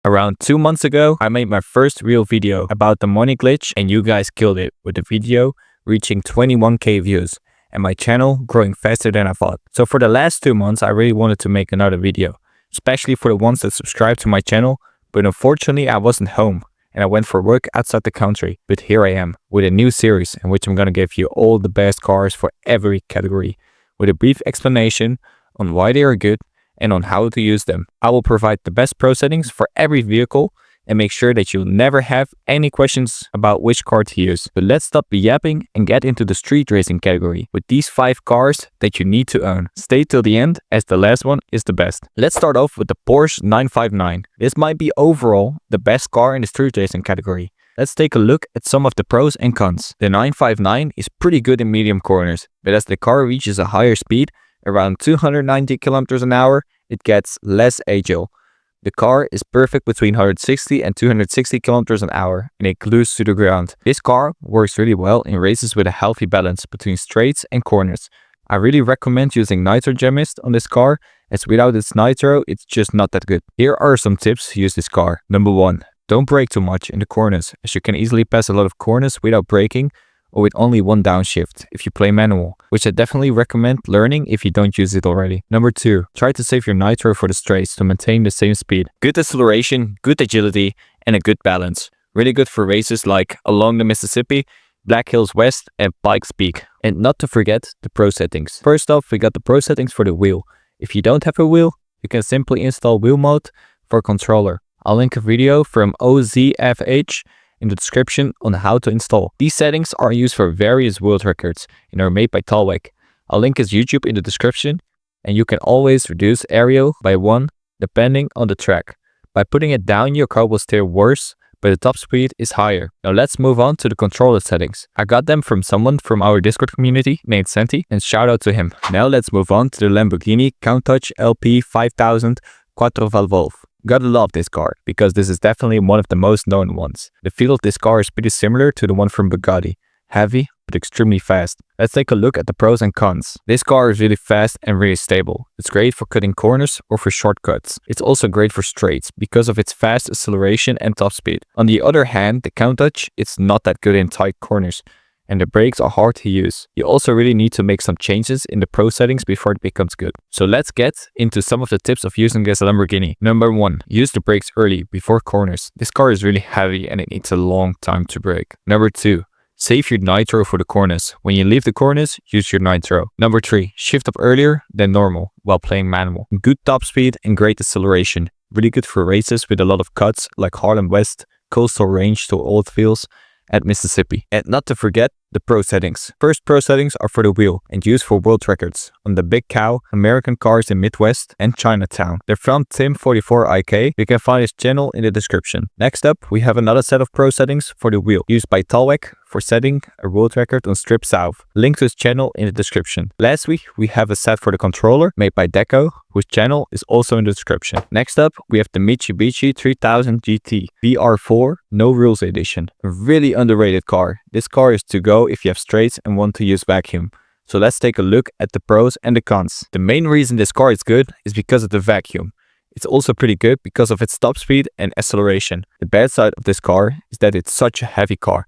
Around 2 months ago, I made my first real video about the money glitch and you guys killed it with the video reaching 21k views and my channel growing faster than I thought. So for the last 2 months, I really wanted to make another video, especially for the ones that subscribe to my channel, but unfortunately I wasn't home and I went for work outside the country. But here I am with a new series in which I'm gonna give you all the best cars for every category with a brief explanation on why they are good and on how to use them. I will provide the best pro settings for every vehicle and make sure that you'll never have any questions about which car to use. But let's stop yapping and get into the street racing category with these 5 cars that you need to own. Stay till the end as the last one is the best. Let's start off with the Porsche 959. This might be overall the best car in the street racing category. Let's take a look at some of the pros and cons. The 959 is pretty good in medium corners, but as the car reaches a higher speed, around 290 kilometers an hour, it gets less agile. The car is perfect between 160 and 260 kilometers an hour and it glues to the ground. This car works really well in races with a healthy balance between straights and corners. I really recommend using Nitro Gem Mist on this car, as without its nitro, it's just not that good. Here are some tips to use this car. Number 1. Don't brake too much in the corners, as you can easily pass a lot of corners without braking or with only one downshift if you play manual, which I definitely recommend learning if you don't use it already. Number 2, try to save your nitro for the straights to maintain the same speed. Good acceleration, good agility, and a good balance. Really good for races like along the Mississippi, Black Hills West, and Pikes Peak. And not to forget the pro settings. First off, we got the pro settings for the wheel. If you don't have a wheel, you can simply install wheel mode for controller. I'll link a video from OZFH in the description on how to install. These settings are used for various world records and are made by Tawec. I'll link his YouTube in the description, and you can always reduce aero by 1 depending on the track. By putting it down, your car will steer worse, but the top speed is higher. Now let's move on to the controller settings. I got them from someone from our Discord community named Santi, and shout out to him. Now let's move on to the Lamborghini Countach LP 5000 Quattrovalvole. Gotta love this car, because this is definitely one of the most known ones. The feel of this car is pretty similar to the one from Bugatti. Heavy, but extremely fast. Let's take a look at the pros and cons. This car is really fast and really stable. It's great for cutting corners or for shortcuts. It's also great for straights, because of its fast acceleration and top speed. On the other hand, the Countach, it's not that good in tight corners, and the brakes are hard to use. You also really need to make some changes in the pro settings before it becomes good. So let's get into some of the tips of using this Lamborghini. Number 1, use the brakes early before corners. This car is really heavy and it needs a long time to brake. Number 2, save your nitro for the corners. When you leave the corners, use your nitro. Number 3, shift up earlier than normal while playing manual. Good top speed and great acceleration. Really good for races with a lot of cuts like Harlem West, coastal range to old fields at Mississippi. And not to forget the pro settings. First pro settings are for the wheel and used for world records on the Big Cow, American cars in Midwest and Chinatown. They're from Tim44IK. You can find his channel in the description. Next up, we have another set of pro settings for the wheel used by Tawec for setting a world record on Strip South. Link to his channel in the description. Lastly, we have a set for the controller made by Deko, whose channel is also in the description. Next up, we have the Mitsubishi 3000 GT VR4 No Rules Edition. A really underrated car. This car is to go if you have straights and want to use vacuum. So let's take a look at the pros and the cons. The main reason this car is good is because of the vacuum. It's also pretty good because of its top speed and acceleration. The bad side of this car is that it's such a heavy car.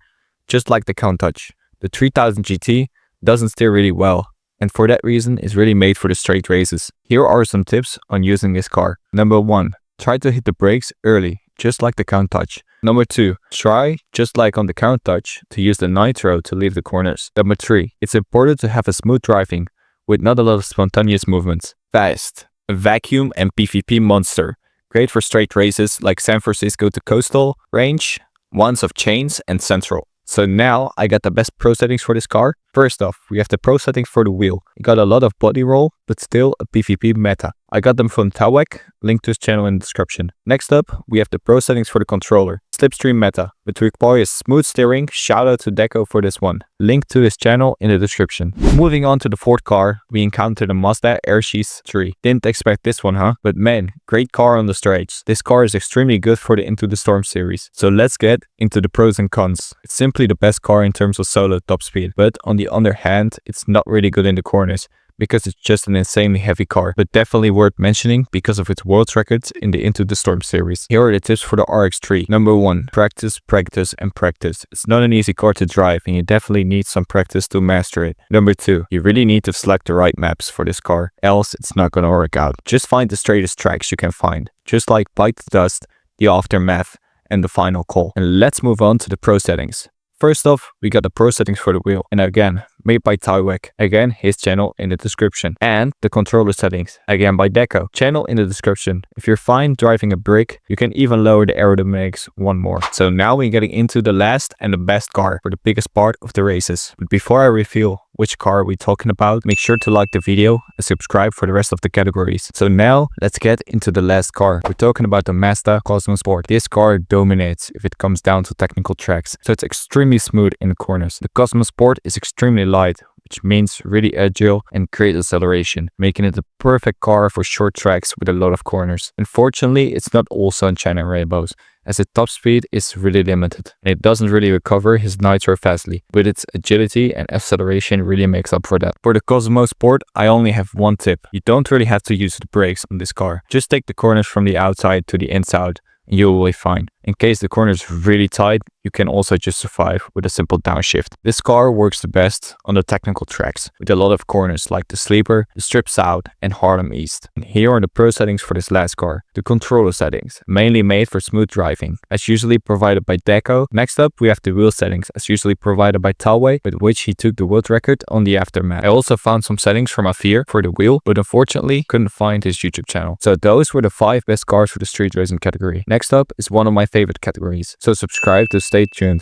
Just like the Countach, the 3000 GT doesn't steer really well, and for that reason is really made for the straight races. Here are some tips on using this car. Number 1, try to hit the brakes early, just like the Countach. Number 2, try, just like on the Countach, to use the nitro to leave the corners. Number 3, it's important to have a smooth driving, with not a lot of spontaneous movements. Fast, a vacuum and PvP monster. Great for straight races like San Francisco to coastal range, ones of chains and central. So now I got the best pro settings for this car. First off, we have the pro settings for the wheel. It got a lot of body roll, but still a PvP meta. I got them from Tawec, link to his channel in the description. Next up, we have the pro settings for the controller. Slipstream meta, but requires smooth steering. Shout out to Deko for this one. Link to his channel in the description. Moving on to the fourth car, we encountered the Mazda RX-3. Didn't expect this one, huh? But man, great car on the straights. This car is extremely good for the Into the Storm series. So let's get into the pros and cons. It's simply the best car in terms of solo top speed, but on the other hand, it's not really good in the corners, because it's just an insanely heavy car, but definitely worth mentioning because of its world records in the Into the Storm series. Here are the tips for the RX-3. Number 1. Practice, practice, and practice. It's not an easy car to drive and you definitely need some practice to master it. Number 2. You really need to select the right maps for this car, else it's not gonna work out. Just find the straightest tracks you can find, just like Bite the Dust, the Aftermath, and the Final Call. And let's move on to the pro settings. First off, we got the pro settings for the wheel, and again, made by Tawec, again his channel in the description, and the controller settings, again by Deko, channel in the description. If you're fine driving a brick, you can even lower the aerodynamics one more. So now we're getting into the last and the best car for the biggest part of the races. But before I reveal which car we're talking about, make sure to like the video and subscribe for the rest of the categories. So now let's get into the last car. We're talking about the Mazda Cosmo Sport. This car dominates if it comes down to technical tracks, so it's extremely smooth in the corners. The Cosmo Sport is extremely light, which means really agile and great acceleration, making it the perfect car for short tracks with a lot of corners. Unfortunately, it's not all sunshine and rainbows, as its top speed is really limited, and it doesn't really recover his nitro fastly, but its agility and acceleration really makes up for that. For the Cosmo Sport, I only have one tip. You don't really have to use the brakes on this car. Just take the corners from the outside to the inside, and you will be fine. In case the corner is really tight, you can also just survive with a simple downshift. This car works the best on the technical tracks, with a lot of corners like the Sleeper, the Strip South, and Harlem East. And here are the pro settings for this last car. The controller settings, mainly made for smooth driving, as usually provided by Deko. Next up, we have the wheel settings, as usually provided by Tawec, with which he took the world record on the Aftermath. I also found some settings from Afir for the wheel, but unfortunately couldn't find his YouTube channel. So those were the 5 best cars for the street racing category. Next up is one of my favorite categories, so subscribe to stay tuned.